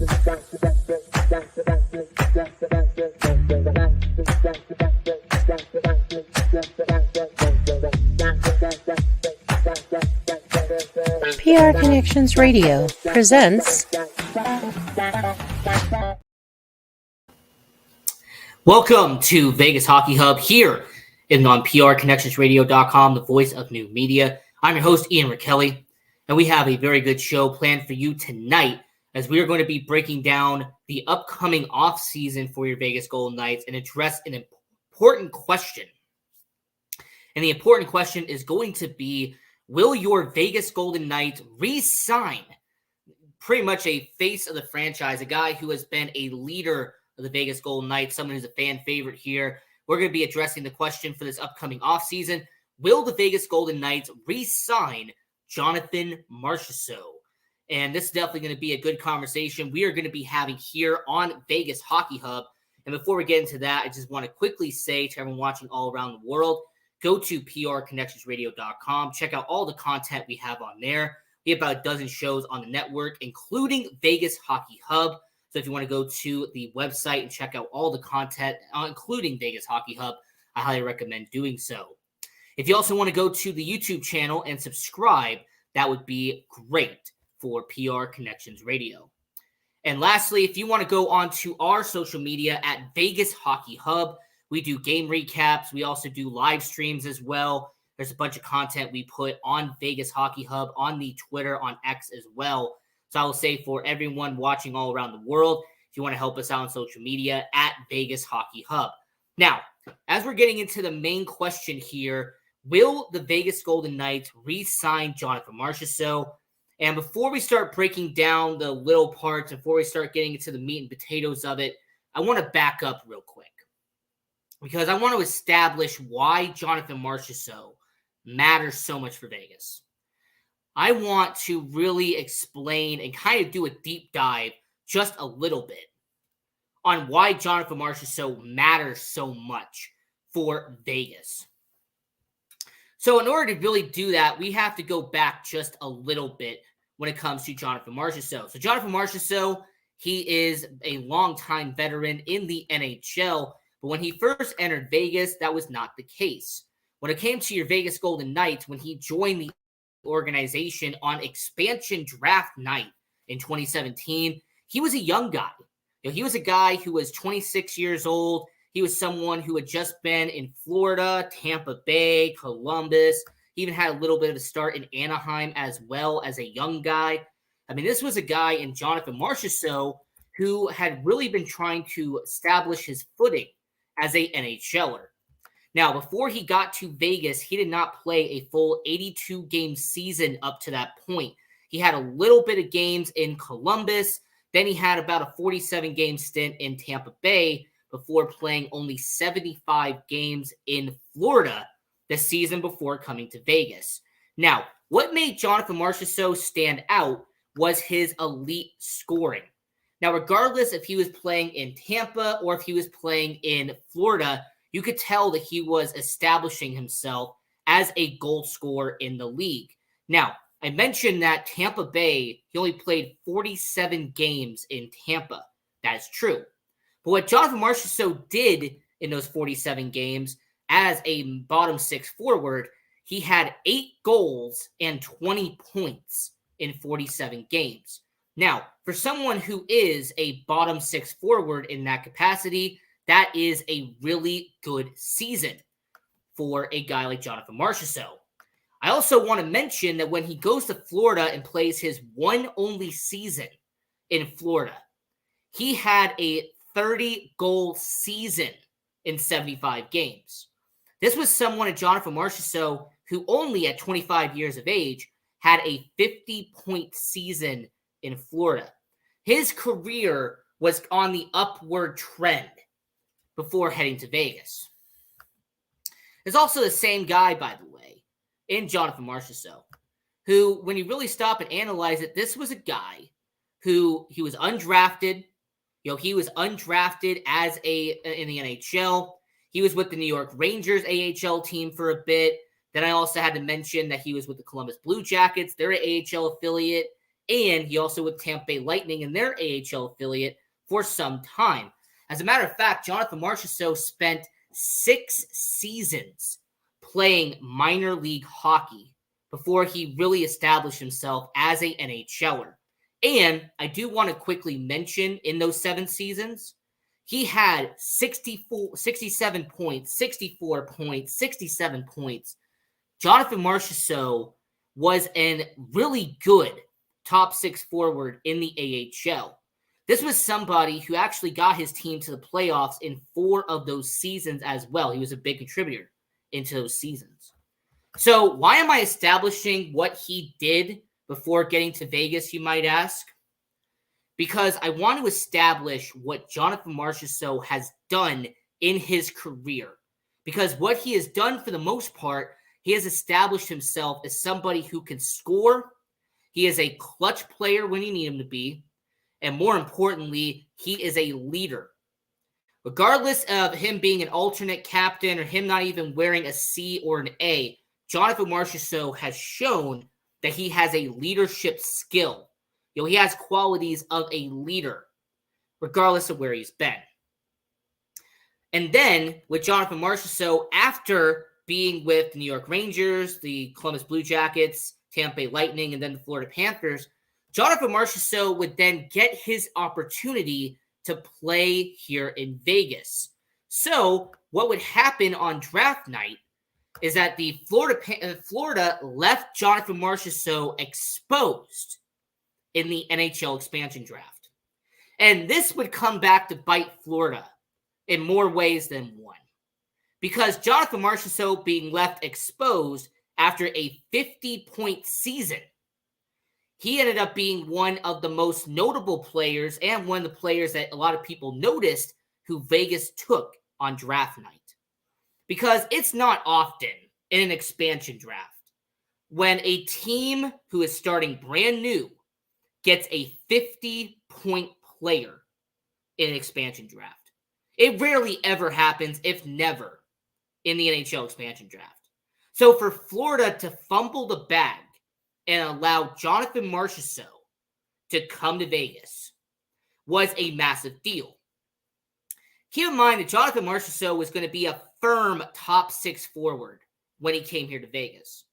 PR Connections Radio presents. Welcome to Vegas Hockey Hub here on PRConnectionsRadio.com, the voice of new media. I'm your host, Ian Rakelli, and we have a very good show planned for you tonight as we are going to be breaking down the upcoming offseason for your Vegas Golden Knights and address an important question. And the important question is going to be, will your Vegas Golden Knights re-sign pretty much a face of the franchise, a guy who has been a leader of the Vegas Golden Knights, someone who's a fan favorite here? We're going to be addressing the question for this upcoming offseason. Will the Vegas Golden Knights re-sign Jonathan Marchessault? And this is definitely going to be a good conversation we are going to be having here on Vegas Hockey Hub. And before we get into that, I just want to quickly say to everyone watching all around the world, go to PRConnectionsRadio.com. Check out all the content we have on there. We have about a dozen shows on the network, including Vegas Hockey Hub. So if you want to go to the website and check out all the content, including Vegas Hockey Hub, I highly recommend doing so. If you also want to go to the YouTube channel and subscribe, that would be great for PR Connections Radio. And lastly, if you want to go on to our social media at Vegas Hockey Hub, we do game recaps. We also do live streams as well. There's a bunch of content we put on Vegas Hockey Hub, on the Twitter, on X as well. So I will say for everyone watching all around the world, if you want to help us out on social media, at Vegas Hockey Hub. Now, as we're getting into the main question here, will the Vegas Golden Knights re-sign Jonathan Marchessault? And before we start breaking down the little parts, before we start getting into the meat and potatoes of it, I want to back up real quick, because I want to establish why Jonathan Marchessault matters so much for Vegas. I want to really explain and kind of do a deep dive just a little bit on why Jonathan Marchessault matters so much for Vegas. So in order to really do that, we have to go back just a little bit when it comes to Jonathan Marchessault. So Jonathan Marchessault, he is a longtime veteran in the NHL. But when he first entered Vegas, that was not the case. When it came to your Vegas Golden Knights, when he joined the organization on expansion draft night in 2017, he was a young guy. He was a guy who was 26 years old. He was someone who had just been in Florida, Tampa Bay, Columbus. He even had a little bit of a start in Anaheim as well as a young guy. I mean, this was a guy in Jonathan Marchessault who had really been trying to establish his footing as a NHLer. Now, before he got to Vegas, he did not play a full 82-game season up to that point. He had a little bit of games in Columbus. Then he had about a 47-game stint in Tampa Bay before playing only 75 games in Florida the season before coming to Vegas. Now, what made Jonathan Marchessault stand out was his elite scoring. Now, regardless if he was playing in Tampa or if he was playing in Florida, you could tell that he was establishing himself as a goal scorer in the league. Now, I mentioned that Tampa Bay, he only played 47 games in Tampa. That is true. But what Jonathan Marchessault did in those 47 games as a bottom six forward, he had 8 goals and 20 points in 47 games. Now, for someone who is a bottom six forward in that capacity, that is a really good season for a guy like Jonathan Marchessault. I also want to mention that when he goes to Florida and plays his one only season in Florida, he had a 30-goal season in 75 games. This was someone at Jonathan Marchessault who only at 25 years of age had a 50-point season in Florida. His career was on the upward trend before heading to Vegas. There's also the same guy, by the way, in Jonathan Marchessault, who, when you really stop and analyze it, this was a guy who he was undrafted. He was undrafted in the NHL. He was with the New York Rangers AHL team for a bit. Then I also had to mention that he was with the Columbus Blue Jackets, their AHL affiliate. and he also with Tampa Bay Lightning in their AHL affiliate for some time. As a matter of fact, Jonathan Marchessault spent 6 seasons playing minor league hockey before he really established himself as a NHLer. And I do want to quickly mention in those 7 seasons, he had 67 points, 64 points, 67 points. Jonathan Marchessault was a really good top 6 forward in the AHL. This was somebody who actually got his team to the playoffs in 4 of those seasons as well. He was a big contributor into those seasons. So why am I establishing what he did before getting to Vegas, you might ask? Because I want to establish what Jonathan Marchessault has done in his career. Because what he has done for the most part, he has established himself as somebody who can score. He is a clutch player when you need him to be. And more importantly, he is a leader. Regardless of him being an alternate captain or him not even wearing a C or an A, Jonathan Marchessault has shown that he has a leadership skill. He has qualities of a leader, regardless of where he's been. And then with Jonathan Marchessault, after being with the New York Rangers, the Columbus Blue Jackets, Tampa Bay Lightning, and then the Florida Panthers, Jonathan Marchessault would then get his opportunity to play here in Vegas. So what would happen on draft night is that the Florida left Jonathan Marchessault exposed in the NHL expansion draft. And this would come back to bite Florida in more ways than one. Because Jonathan Marchessault being left exposed after a 50-point season, he ended up being one of the most notable players and one of the players that a lot of people noticed who Vegas took on draft night. Because it's not often in an expansion draft when a team who is starting brand new gets a 50-point player in an expansion draft. It rarely ever happens, if never, in the NHL expansion draft. So for Florida to fumble the bag and allow Jonathan Marchessault to come to Vegas was a massive deal. Keep in mind that Jonathan Marchessault was going to be a firm top 6 forward when he came here to Vegas.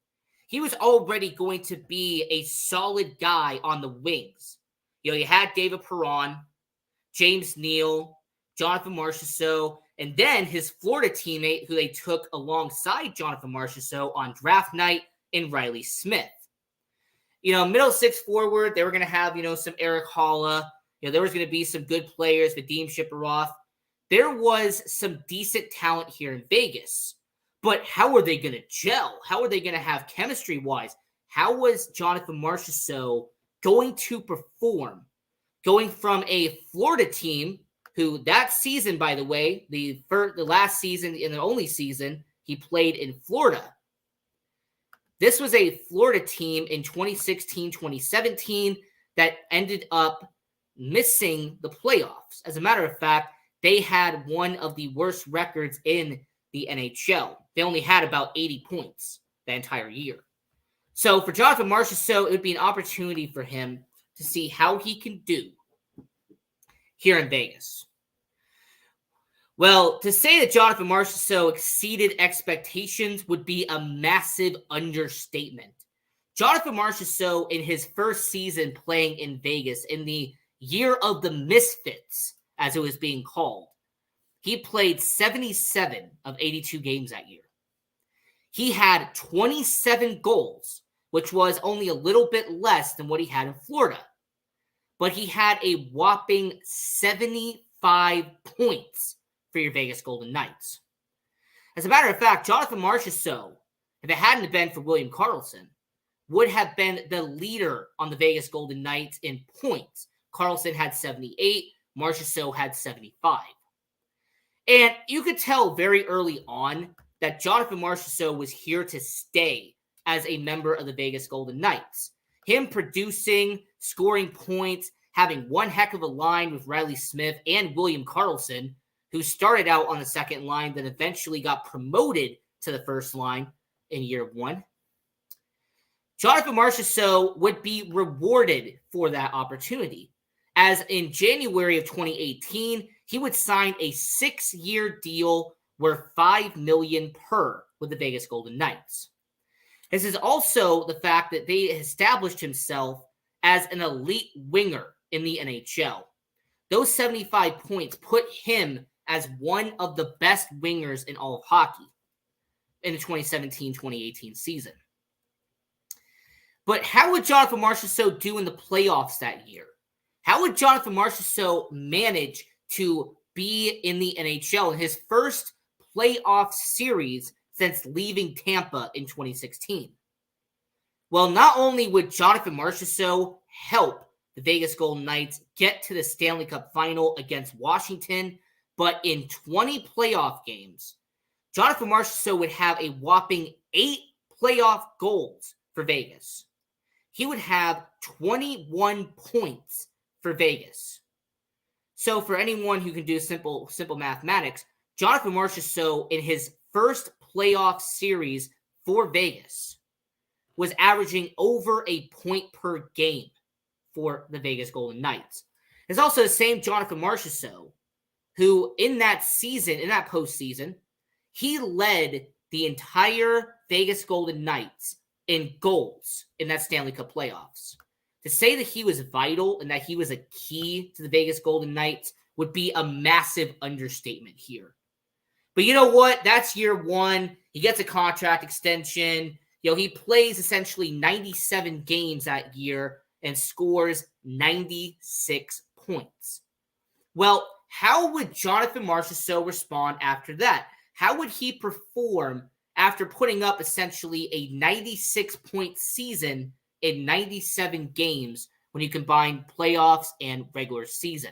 He was already going to be a solid guy on the wings. You had David Perron, James Neal, Jonathan Marchessault, and then his Florida teammate who they took alongside Jonathan Marchessault on draft night in Riley Smith. Middle 6 forward, they were going to have, some Eric Holla. There was going to be some good players, Vadim Shiparoff. There was some decent talent here in Vegas. But how are they going to gel? How are they going to have chemistry-wise? How was Jonathan Marchessault going to perform? Going from a Florida team who that season, by the way, the last season and the only season he played in Florida. This was a Florida team in 2016-2017 that ended up missing the playoffs. As a matter of fact, they had one of the worst records in the NHL. They only had about 80 points that entire year. So for Jonathan Marchessault, it would be an opportunity for him to see how he can do here in Vegas. Well, to say that Jonathan Marchessault exceeded expectations would be a massive understatement. Jonathan Marchessault, in his first season playing in Vegas, in the year of the Misfits, as it was being called, he played 77 of 82 games that year. He had 27 goals, which was only a little bit less than what he had in Florida. But he had a whopping 75 points for your Vegas Golden Knights. As a matter of fact, Jonathan Marchessault, if it hadn't been for William Karlsson, would have been the leader on the Vegas Golden Knights in points. Karlsson had 78, Marchessault had 75. And you could tell very early on that Jonathan Marchessault was here to stay as a member of the Vegas Golden Knights. Him producing, scoring points, having one heck of a line with Riley Smith and William Karlsson, who started out on the second line, then eventually got promoted to the first line in year 1. Jonathan Marchessault would be rewarded for that opportunity, as in January of 2018, he would sign a 6-year deal worth $5 million per with the Vegas Golden Knights. This is also the fact that they established himself as an elite winger in the NHL. Those 75 points put him as one of the best wingers in all of hockey in the 2017-2018 season. But how would Jonathan Marchessault do in the playoffs that year? How would Jonathan Marchessault manage to be in the NHL in his first playoff series since leaving Tampa in 2016? Well, not only would Jonathan Marchessault help the Vegas Golden Knights get to the Stanley Cup final against Washington, but in 20 playoff games, Jonathan Marchessault would have a whopping 8 playoff goals for Vegas. He would have 21 points for Vegas. So for anyone who can do simple mathematics, Jonathan Marchessault in his first playoff series for Vegas was averaging over a point per game for the Vegas Golden Knights. It's also the same Jonathan Marchessault who in that season, in that postseason, he led the entire Vegas Golden Knights in goals in that Stanley Cup playoffs. To say that he was vital and that he was a key to the Vegas Golden Knights would be a massive understatement here. But you know what? That's year one. He gets a contract extension. He plays essentially 97 games that year and scores 96 points. Well, how would Jonathan Marchessault respond after that? How would he perform after putting up essentially a 96-point season in 97 games when you combine playoffs and regular season?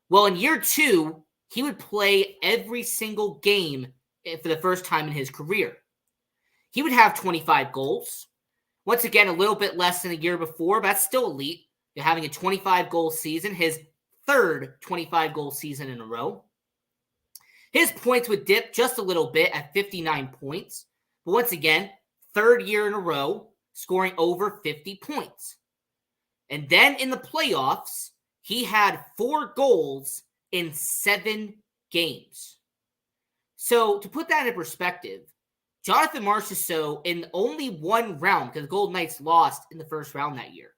Well, in year two, he would play every single game for the first time in his career. He would have 25 goals. Once again, a little bit less than the year before, but that's still elite. You're having a 25-goal season, his third 25-goal season in a row. His points would dip just a little bit at 59 points. But once again, third year in a row, scoring over 50 points. And then in the playoffs, he had 4 goals in 7 games. So to put that in perspective, Jonathan Marchessault in only one round, because the Golden Knights lost in the first round that year,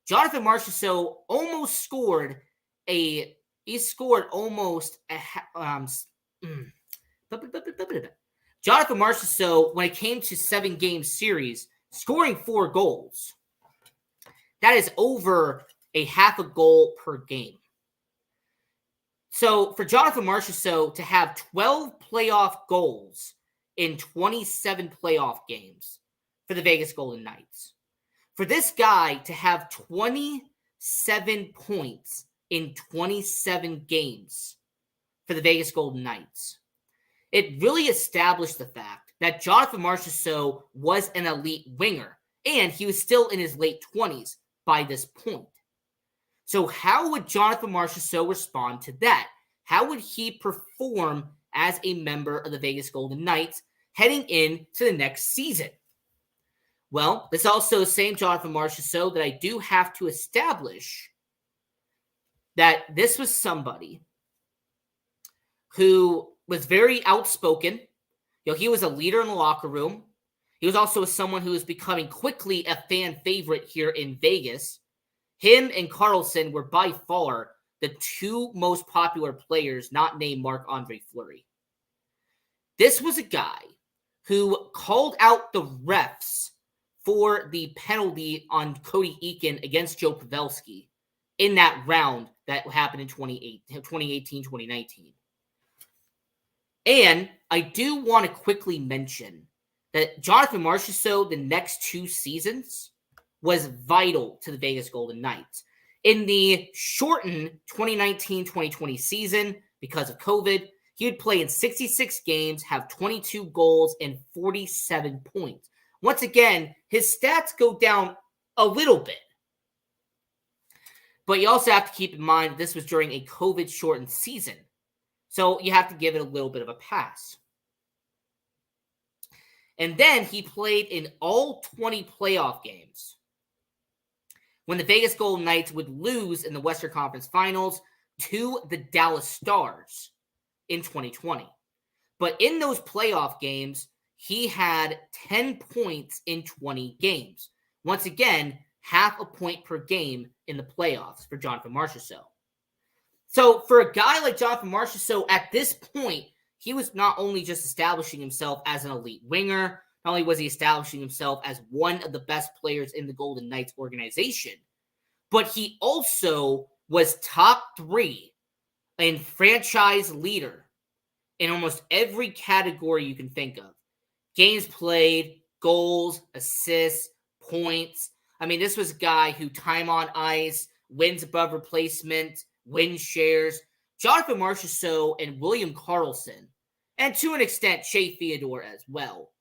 Jonathan Marchessault almost scored Jonathan Marchessault, when it came to 7-game series, scoring 4 goals. That is over a half a goal per game. So for Jonathan Marchessault to have 12 playoff goals in 27 playoff games for the Vegas Golden Knights, for this guy to have 27 points in 27 games for the Vegas Golden Knights, it really established the fact that Jonathan Marchessault was an elite winger, and he was still in his late 20s by this point. So how would Jonathan Marchessault respond to that? How would he perform as a member of the Vegas Golden Knights heading into the next season? Well, it's also the same Jonathan Marchessault that I do have to establish that this was somebody who was very outspoken. He was a leader in the locker room. He was also someone who was becoming quickly a fan favorite here in Vegas. Him and Carlson were by far the 2 most popular players not named Marc-Andre Fleury. This was a guy who called out the refs for the penalty on Cody Eakin against Joe Pavelski in that round that happened in 2018-2019. And I do want to quickly mention that Jonathan Marchessault, the next 2 seasons, was vital to the Vegas Golden Knights. In the shortened 2019-2020 season, because of COVID, he would play in 66 games, have 22 goals, and 47 points. Once again, his stats go down a little bit. But you also have to keep in mind this was during a COVID-shortened season. So you have to give it a little bit of a pass. And then he played in all 20 playoff games when the Vegas Golden Knights would lose in the Western Conference Finals to the Dallas Stars in 2020. But in those playoff games, he had 10 points in 20 games. Once again, half a point per game in the playoffs for Jonathan Marchessault. So for a guy like Jonathan Marchessault, at this point, he was not only just establishing himself as an elite winger, not only was he establishing himself as one of the best players in the Golden Knights organization, but he also was top 3 and franchise leader in almost every category you can think of. Games played, goals, assists, points. I mean, this was a guy who time on ice, wins above replacement, win shares. Jonathan Marchessault and William Karlsson, and to an extent, Shea Theodore as well,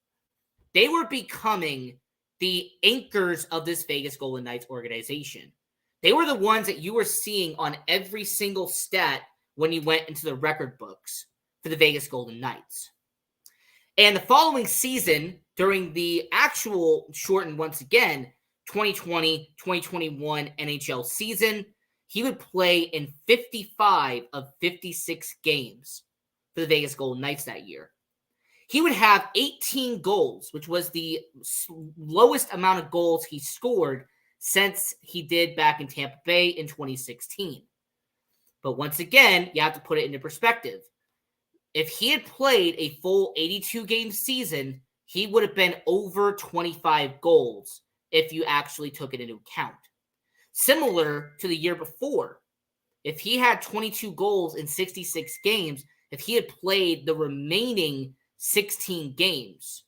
they were becoming the anchors of this Vegas Golden Knights organization. They were the ones that you were seeing on every single stat when you went into the record books for the Vegas Golden Knights. And the following season, during the actual shortened, once again, 2020-2021 NHL season, he would play in 55 of 56 games for the Vegas Golden Knights that year. He would have 18 goals, which was the lowest amount of goals he scored since he did back in Tampa Bay in 2016. But once again, you have to put it into perspective. If he had played a full 82-game season, he would have been over 25 goals if you actually took it into account. Similar to the year before, if he had 22 goals in 66 games, if he had played the remaining 16 games,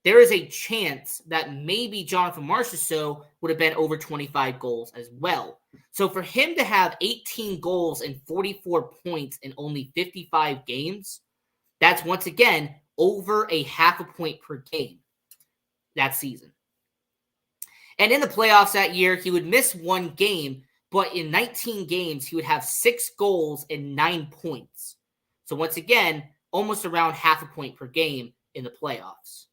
there is a chance that maybe Jonathan Marchessault would have been over 25 goals as well. So for him to have 18 goals and 44 points in only 55 games, that's once again over a half a point per game that season. And in the playoffs that year, he would miss one game, but in 19 games, he would have 6 goals and 9 points. So once again, almost around half a point per game in the playoffs.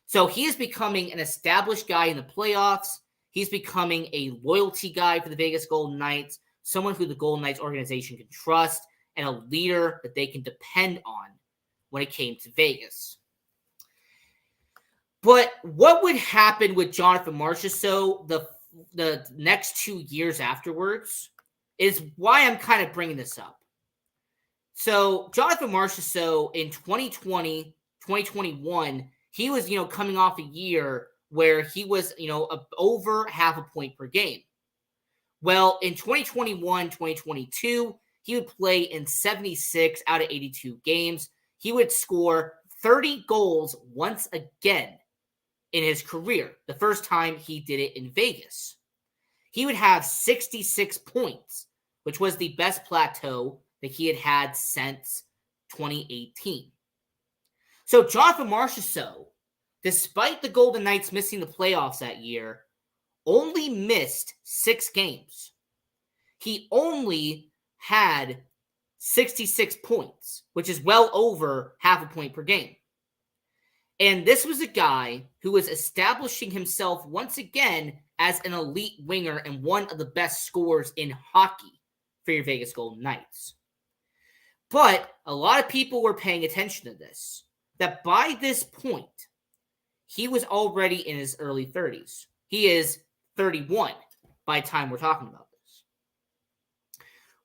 So he is becoming an established guy in the playoffs. He's becoming a loyalty guy for the Vegas Golden Knights, someone who the Golden Knights organization can trust, and a leader that they can depend on when it came to Vegas. But what would happen with Jonathan Marchessault the next 2 years afterwards is why I'm kind of bringing this up. So Jonathan Marchessault in 2020, 2021, he was, coming off a year where he was, over half a point per game. Well, in 2021, 2022, he would play in 76 out of 82 games. He would score 30 goals once again in his career, the first time he did it in Vegas. He would have 66 points, which was the best plateau that he had since 2018. So Jonathan Marchessault, despite the Golden Knights missing the playoffs that year, only missed 6 games. He only had 66 points, which is well over half a point per game. And this was a guy who was establishing himself once again as an elite winger and one of the best scorers in hockey for your Vegas Golden Knights. But a lot of people were paying attention to this, that by this point, he was already in his early 30s. He is 31 by the time we're talking about this.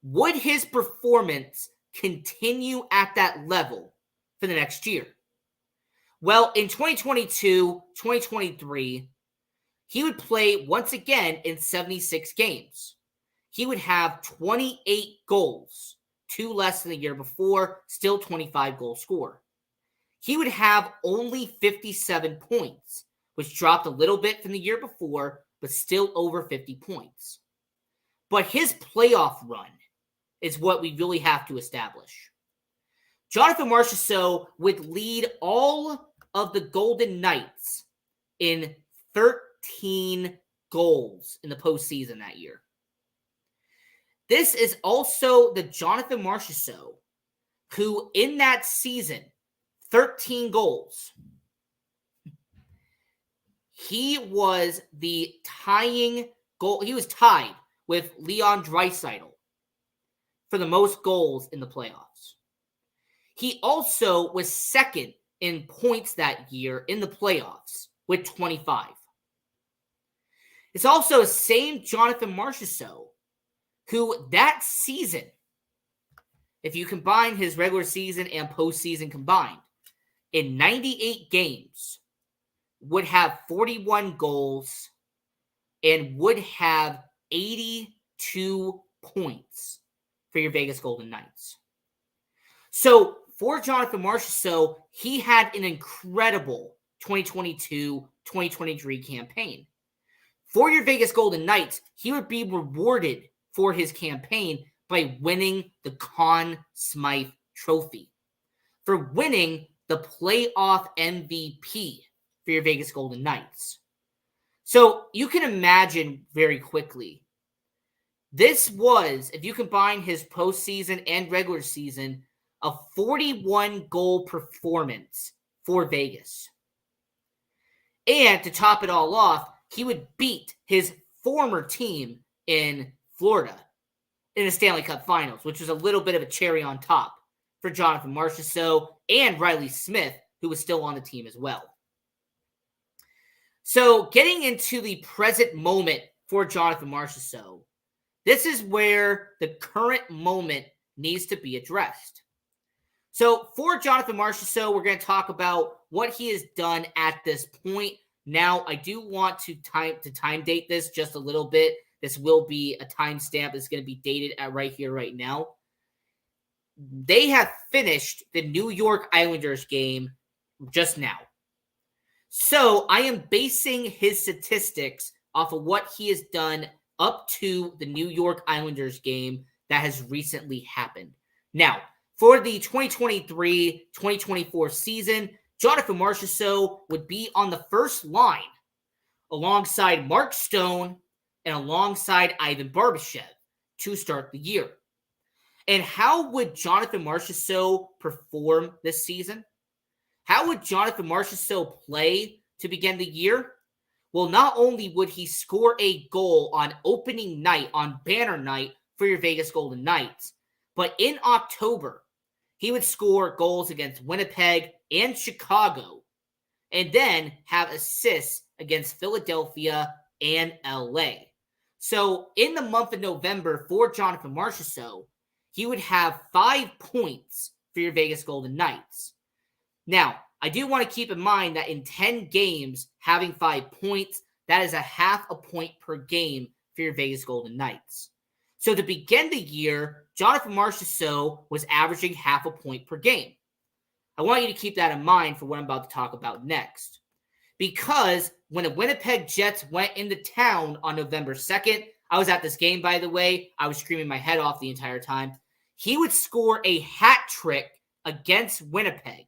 Would his performance continue at that level for the next year? Well, in 2022, 2023, he would play once again in 76 games. He would have 28 goals, 2 less than the year before, still 25 goal scorer. He would have only 57 points, which dropped a little bit from the year before, but still over 50 points. But his playoff run is what we really have to establish. Jonathan Marchessault would lead all of the Golden Knights in 13 goals in the postseason that year. This is also the Jonathan Marchessault who, in that season, 13 goals, he was the tying goal. He was tied with Leon Draisaitl for the most goals in the playoffs. He also was second in points that year in the playoffs with 25. It's also the same Jonathan Marchessault, who that season, if you combine his regular season and postseason combined, in 98 games, would have 41 goals and would have 82 points for your Vegas Golden Knights. So for Jonathan Marchessault, he had an incredible 2022-2023 campaign. For your Vegas Golden Knights, he would be rewarded for his campaign by winning the Conn Smythe Trophy, for winning the playoff MVP for your Vegas Golden Knights. So you can imagine very quickly, this was, if you combine his postseason and regular season, a 41-goal performance for Vegas. And to top it all off, he would beat his former team in Florida in the Stanley Cup Finals, which was a little bit of a cherry on top for Jonathan Marchessault and Riley Smith, who was still on the team as well. So getting into the present moment for Jonathan Marchessault, this is where the current moment needs to be addressed. So for Jonathan Marchessault, we're going to talk about what he has done at this point. Now, I do want to time date this just a little bit. This will be a timestamp that's going to be dated at right here, right now. They have finished the New York Islanders game just now. So I am basing his statistics off of what he has done up to the New York Islanders game that has recently happened. Now, for the 2023-2024 season, Jonathan Marchessault would be on the first line alongside Mark Stone and alongside Ivan Barbashev to start the year. And how would Jonathan Marchessault perform this season? How would Jonathan Marchessault play to begin the year? Well, not only would he score a goal on opening night, on banner night for your Vegas Golden Knights, but in October, he would score goals against Winnipeg and Chicago, and then have assists against Philadelphia and LA. So in the month of November for Jonathan Marchessault, he would have 5 points for your Vegas Golden Knights. Now, I do want to keep in mind that in 10 games, having 5 points, that is a half a point per game for your Vegas Golden Knights. So to begin the year, Jonathan Marchessault was averaging half a point per game. I want you to keep that in mind for what I'm about to talk about next. Because when the Winnipeg Jets went into town on November 2nd, I was at this game, by the way. I was screaming my head off the entire time. He would score a hat trick against Winnipeg.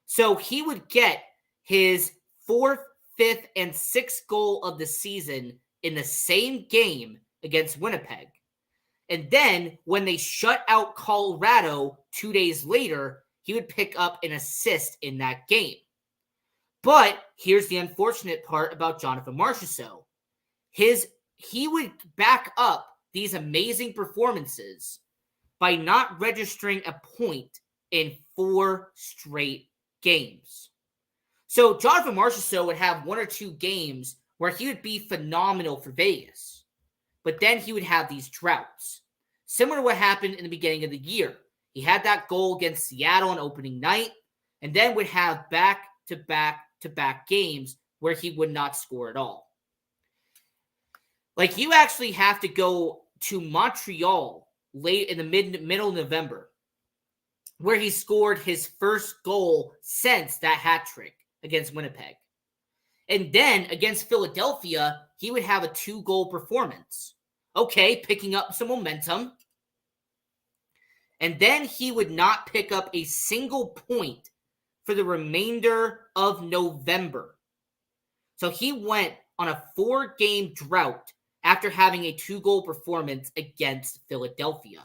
So he would get his 4th, 5th, and 6th goal of the season in the same game against Winnipeg. And then when they shut out Colorado 2 days later, he would pick up an assist in that game. But here's the unfortunate part about Jonathan Marchessault. He would back up these amazing performances by not registering a point in 4 straight games. So Jonathan Marchessault would have 1 or 2 games where he would be phenomenal for Vegas. But then he would have these droughts. Similar to what happened in the beginning of the year. He had that goal against Seattle on opening night, and then would have back-to-back games where he would not score at all. Like, you actually have to go to Montreal late in the middle of November, where he scored his first goal since that hat trick against Winnipeg. And then against Philadelphia, he would have a 2-goal performance. Okay, picking up some momentum. And then he would not pick up a single point for the remainder of November. So he went on a 4-game drought after having a 2-goal performance against Philadelphia.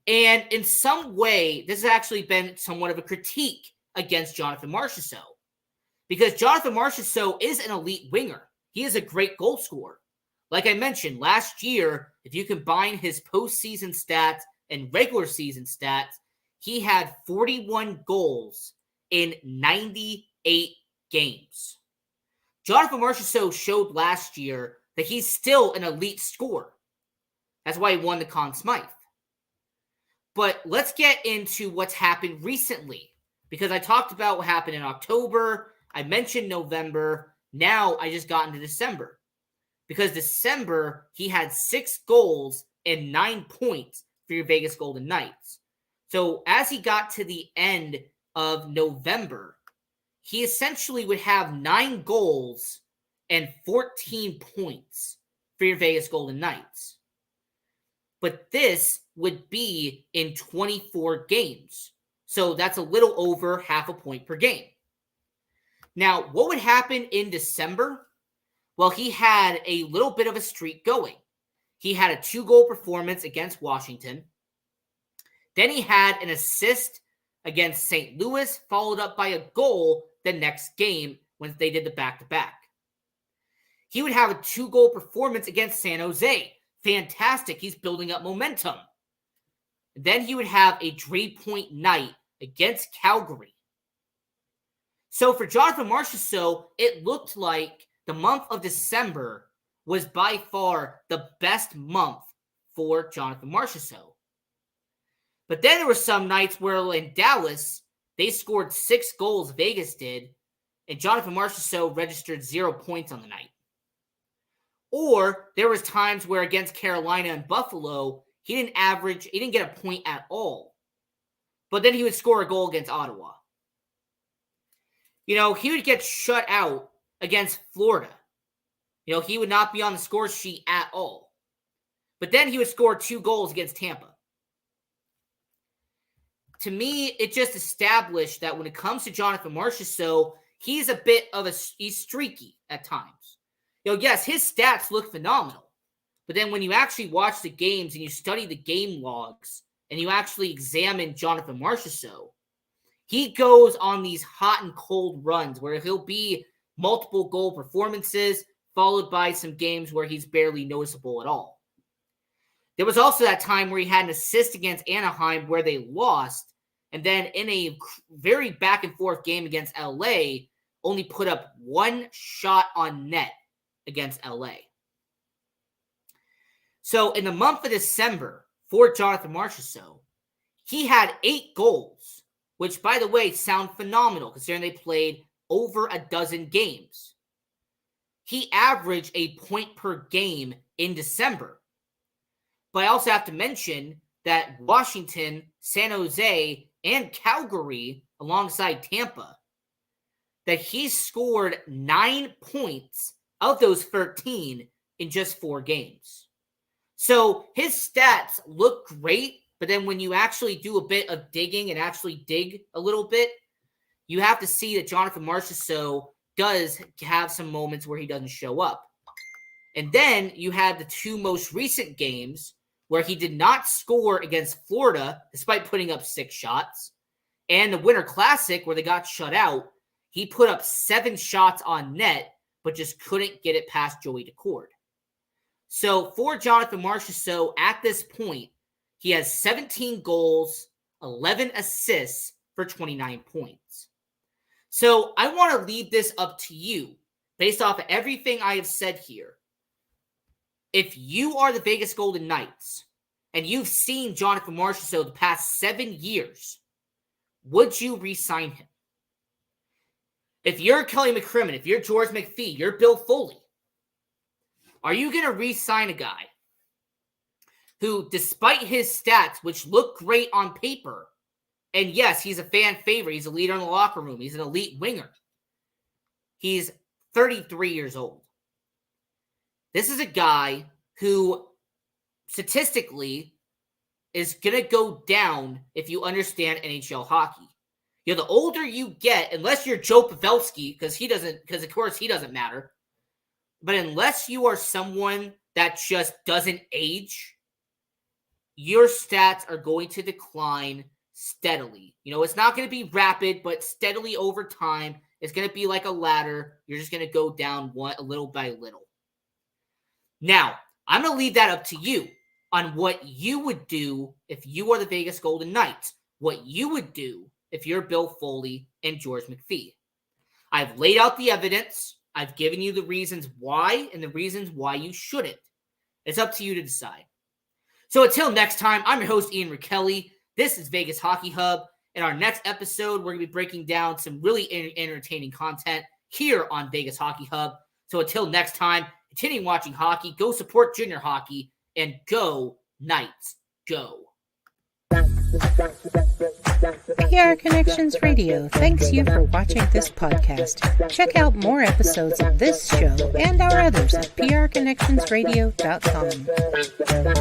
And in some way, this has actually been somewhat of a critique against Jonathan Marchessault. because Jonathan Marchessault is an elite winger. He is a great goal scorer. Like I mentioned, last year, if you combine his postseason stats and regular season stats, he had 41 goals in 98 games. Jonathan Marchessault showed last year that he's still an elite scorer. That's why he won the Conn Smythe. But let's get into what's happened recently, because I talked about what happened in October. I mentioned November. Now I just got into December. Because December, he had 6 goals and 9 points for your Vegas Golden Knights. So as he got to the end of November, he essentially would have 9 goals and 14 points for your Vegas Golden Knights. But this would be in 24 games. So that's a little over half a point per game. Now, what would happen in December? Well, he had a little bit of a streak going. He had a 2-goal performance against Washington. Then he had an assist against St. Louis, followed up by a goal the next game when they did the back-to-back. He would have a 2-goal performance against San Jose. Fantastic. He's building up momentum. Then he would have a 3-point night against Calgary. So for Jonathan Marchessault, it looked like the month of December was by far the best month for Jonathan Marchessault. But then there were some nights where in Dallas, they scored 6 goals, Vegas did, and Jonathan Marchessault registered 0 points on the night. Or there was times where against Carolina and Buffalo, he didn't get a point at all. But then he would score a goal against Ottawa. He would get shut out against Florida. He would not be on the score sheet at all. But then he would score 2 goals against Tampa. To me, it just established that when it comes to Jonathan Marchessault, he's he's streaky at times. Yes, his stats look phenomenal. But then when you actually watch the games and you study the game logs and you actually examine Jonathan Marchessault, he goes on these hot and cold runs where he'll be multiple goal performances followed by some games where he's barely noticeable at all. There was also that time where he had an assist against Anaheim where they lost, and then in a very back-and-forth game against LA, only put up 1 shot on net against LA. So in the month of December, for Jonathan Marchessault, he had 8 goals, which, by the way, sound phenomenal considering they played over a dozen games. He averaged a point per game in December. But I also have to mention that Washington, San Jose, and Calgary, alongside Tampa, that he scored 9 points of those 13 in just 4 games. So his stats look great, but then when you actually do a bit of digging and actually dig a little bit, you have to see that Jonathan Marchessault does have some moments where he doesn't show up. And then you had the 2 most recent games where he did not score against Florida, despite putting up 6 shots. And the Winter Classic, where they got shut out, he put up 7 shots on net, but just couldn't get it past Joey Daccord. So for Jonathan Marchessault, at this point, he has 17 goals, 11 assists for 29 points. So I want to leave this up to you, based off of everything I have said here. If you are the Vegas Golden Knights, and you've seen Jonathan Marchessault the past 7 years, would you re-sign him? If you're Kelly McCrimmon, if you're George McPhee, you're Bill Foley, are you going to re-sign a guy who, despite his stats, which look great on paper, and yes, he's a fan favorite, he's a leader in the locker room, he's an elite winger, he's 33 years old. This is a guy who, statistically, is going to go down if you understand NHL hockey. The older you get, unless you're Joe Pavelski, because of course he doesn't matter, but unless you are someone that just doesn't age, your stats are going to decline steadily. It's not going to be rapid, but steadily over time, It's going to be like a ladder. You're just going to go down a little by little. Now, I'm going to leave that up to you on what you would do if you are the Vegas Golden Knights, what you would do if you're Bill Foley and George McPhee. I've laid out the evidence. I've given you the reasons why and the reasons why you shouldn't. It's up to you to decide. So until next time, I'm your host, Ian Rakelli. This is Vegas Hockey Hub. In our next episode, we're going to be breaking down some really entertaining content here on Vegas Hockey Hub. So until next time, continue watching hockey, go support junior hockey, and go Knights, go. PR Connections Radio thanks you for watching this podcast. Check out more episodes of this show and our others at prconnectionsradio.com.